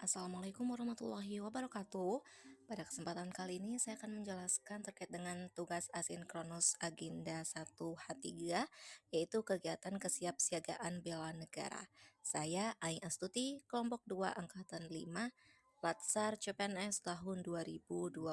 Assalamualaikum warahmatullahi wabarakatuh. Pada kesempatan kali ini saya akan menjelaskan terkait dengan tugas asinkronus Agenda 1H3, yaitu kegiatan kesiapsiagaan bela negara. Saya Ai Astuti, kelompok 2 angkatan 5, Latsar CPNS tahun 2025.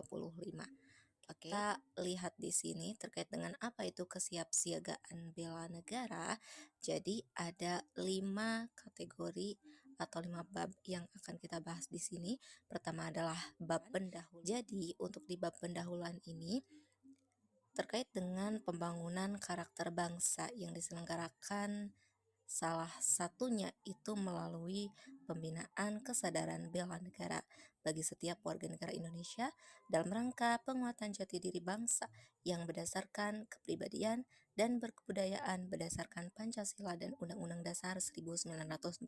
Kita lihat di sini terkait dengan apa itu kesiapsiagaan bela negara. Jadi ada 5 kategori atau 5 bab yang akan kita bahas di sini. Pertama adalah bab pendahuluan. Jadi untuk di bab pendahuluan ini terkait dengan pembangunan karakter bangsa yang diselenggarakan, salah satunya itu melalui pembinaan kesadaran bela negara bagi setiap warga negara Indonesia dalam rangka penguatan jati diri bangsa yang berdasarkan kepribadian dan berkebudayaan berdasarkan Pancasila dan Undang-Undang Dasar 1945.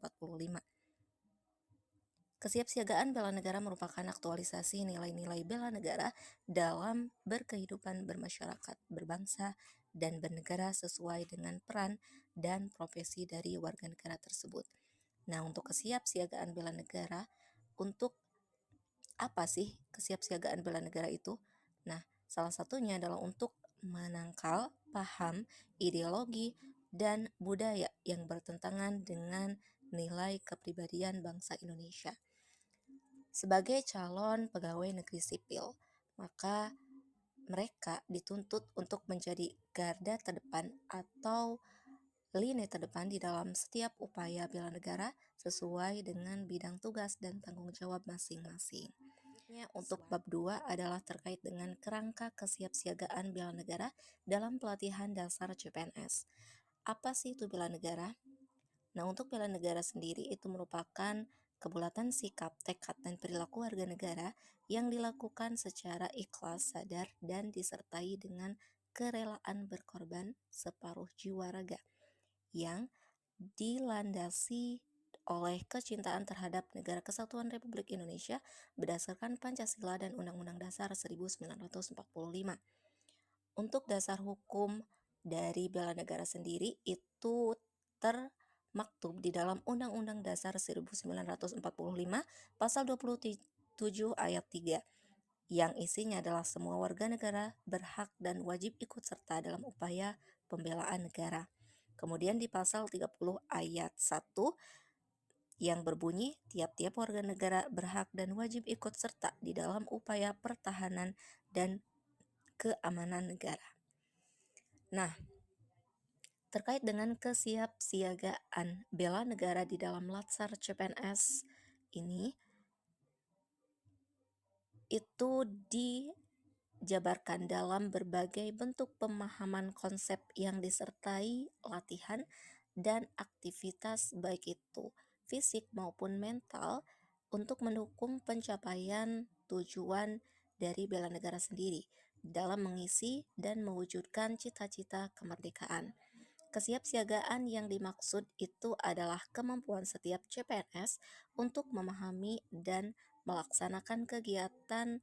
Kesiapsiagaan bela negara merupakan aktualisasi nilai-nilai bela negara dalam berkehidupan bermasyarakat, berbangsa, dan bernegara sesuai dengan peran dan profesi dari warga negara tersebut. Nah, untuk kesiapsiagaan bela negara, untuk apa sih kesiapsiagaan bela negara itu? Nah, salah satunya adalah untuk menangkal paham, ideologi, dan budaya yang bertentangan dengan nilai kepribadian bangsa Indonesia. Sebagai calon pegawai negeri sipil, maka mereka dituntut untuk menjadi garda terdepan atau lini terdepan di dalam setiap upaya bela negara sesuai dengan bidang tugas dan tanggung jawab masing-masing. Untuk bab 2 adalah terkait dengan kerangka kesiapsiagaan bela negara dalam pelatihan dasar CPNS. Apa sih itu bela negara? Nah, untuk bela negara sendiri itu merupakan kebulatan sikap, tekad, dan perilaku warga negara yang dilakukan secara ikhlas, sadar, dan disertai dengan kerelaan berkorban separuh jiwa raga yang dilandasi oleh kecintaan terhadap Negara Kesatuan Republik Indonesia berdasarkan Pancasila dan Undang-Undang Dasar 1945. Untuk dasar hukum dari bela negara sendiri itu termaktub di dalam Undang-Undang Dasar 1945 pasal 27 ayat 3 yang isinya adalah semua warga negara berhak dan wajib ikut serta dalam upaya pembelaan negara. Kemudian di pasal 30 ayat 1 yang berbunyi tiap-tiap warga negara berhak dan wajib ikut serta di dalam upaya pertahanan dan keamanan negara. Nah, terkait dengan kesiapsiagaan bela negara di dalam Latsar CPNS ini, itu dijabarkan dalam berbagai bentuk pemahaman konsep yang disertai latihan dan aktivitas baik itu fisik maupun mental untuk mendukung pencapaian tujuan dari bela negara sendiri dalam mengisi dan mewujudkan cita-cita kemerdekaan. Kesiapsiagaan yang dimaksud itu adalah kemampuan setiap CPNS untuk memahami dan melaksanakan kegiatan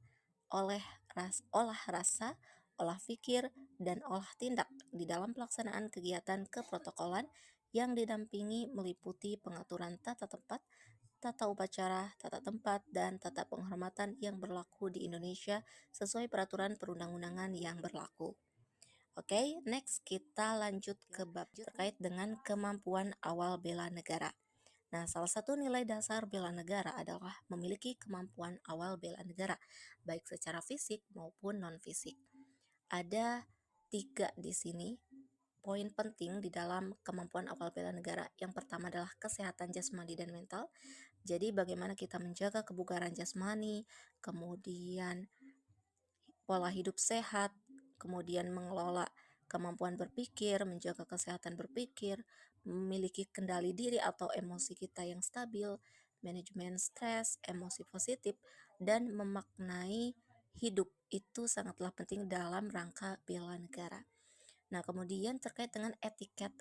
olah rasa, olah pikir, dan olah tindak di dalam pelaksanaan kegiatan keprotokolan yang didampingi meliputi pengaturan tata tempat, tata upacara, tata tempat, dan tata penghormatan yang berlaku di Indonesia sesuai peraturan perundang-undangan yang berlaku. Oke, next kita lanjut ke bab terkait dengan kemampuan awal bela negara. Nah, salah satu nilai dasar bela negara adalah memiliki kemampuan awal bela negara, baik secara fisik maupun non-fisik. Ada 3 di sini poin penting di dalam kemampuan awal bela negara. Yang pertama adalah kesehatan jasmani dan mental. Jadi bagaimana kita menjaga kebugaran jasmani, kemudian pola hidup sehat, kemudian mengelola kemampuan berpikir, menjaga kesehatan berpikir, memiliki kendali diri atau emosi kita yang stabil, manajemen stres, emosi positif, dan memaknai hidup itu sangatlah penting dalam rangka bela negara. Nah, kemudian terkait dengan etika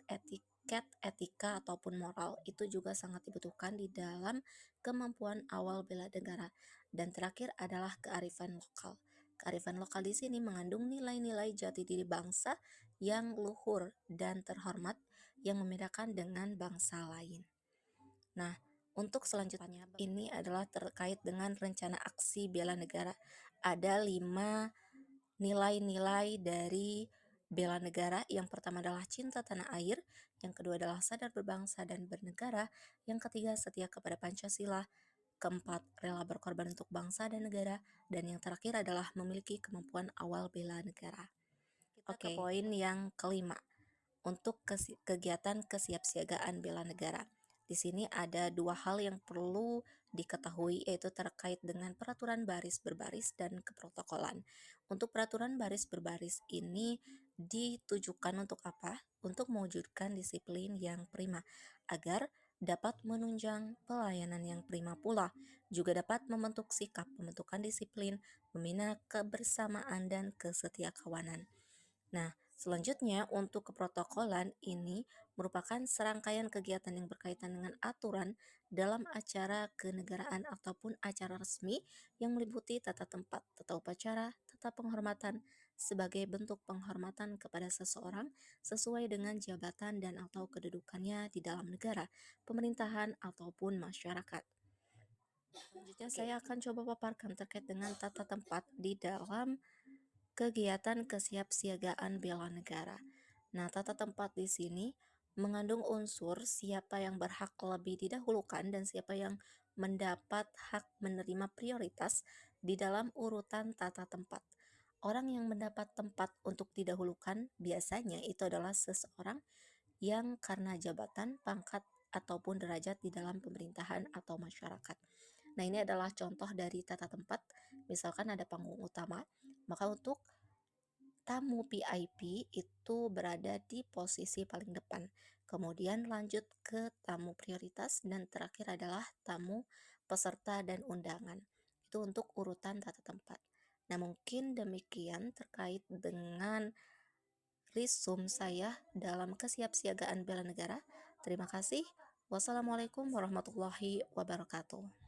ataupun moral itu juga sangat dibutuhkan di dalam kemampuan awal bela negara. Dan terakhir adalah kearifan lokal. Kearifan lokal di sini mengandung nilai-nilai jati diri bangsa yang luhur dan terhormat yang membedakan dengan bangsa lain. Nah, Untuk selanjutnya, ini adalah terkait dengan rencana aksi bela negara. Ada 5 nilai-nilai dari bela negara. Yang pertama adalah cinta tanah air, yang kedua adalah sadar berbangsa dan bernegara, yang ketiga setia kepada Pancasila, keempat rela berkorban untuk bangsa dan negara, dan yang terakhir adalah memiliki kemampuan awal bela negara. Kita ke poin yang kelima, untuk kegiatan kesiapsiagaan bela negara. Di sini ada 2 hal yang perlu diketahui, yaitu terkait dengan peraturan baris berbaris dan keprotokolan. Untuk peraturan baris berbaris ini ditujukan untuk apa? Untuk mewujudkan disiplin yang prima, agar dapat menunjang pelayanan yang prima pula. Juga dapat membentuk sikap pembentukan disiplin, membina kebersamaan dan kesetiakawanan. Nah, selanjutnya untuk keprotokolan ini merupakan serangkaian kegiatan yang berkaitan dengan aturan dalam acara kenegaraan ataupun acara resmi yang meliputi tata tempat, tata upacara, tata penghormatan sebagai bentuk penghormatan kepada seseorang sesuai dengan jabatan dan atau kedudukannya di dalam negara, pemerintahan ataupun masyarakat. Selanjutnya saya akan coba paparkan terkait dengan tata tempat di dalam kegiatan kesiapsiagaan bela negara. Nah, tata tempat di sini mengandung unsur siapa yang berhak lebih didahulukan dan siapa yang mendapat hak menerima prioritas di dalam urutan tata tempat. Orang yang mendapat tempat untuk didahulukan biasanya itu adalah seseorang yang karena jabatan, pangkat, ataupun derajat di dalam pemerintahan atau masyarakat. Nah, ini adalah contoh dari tata tempat. Misalkan ada panggung utama, maka untuk tamu VIP itu berada di posisi paling depan. Kemudian lanjut ke tamu prioritas dan terakhir adalah tamu peserta dan undangan. Itu untuk urutan tata tempat. Nah, mungkin demikian terkait dengan resume saya dalam kesiapsiagaan bela negara. Terima kasih. Wassalamualaikum warahmatullahi wabarakatuh.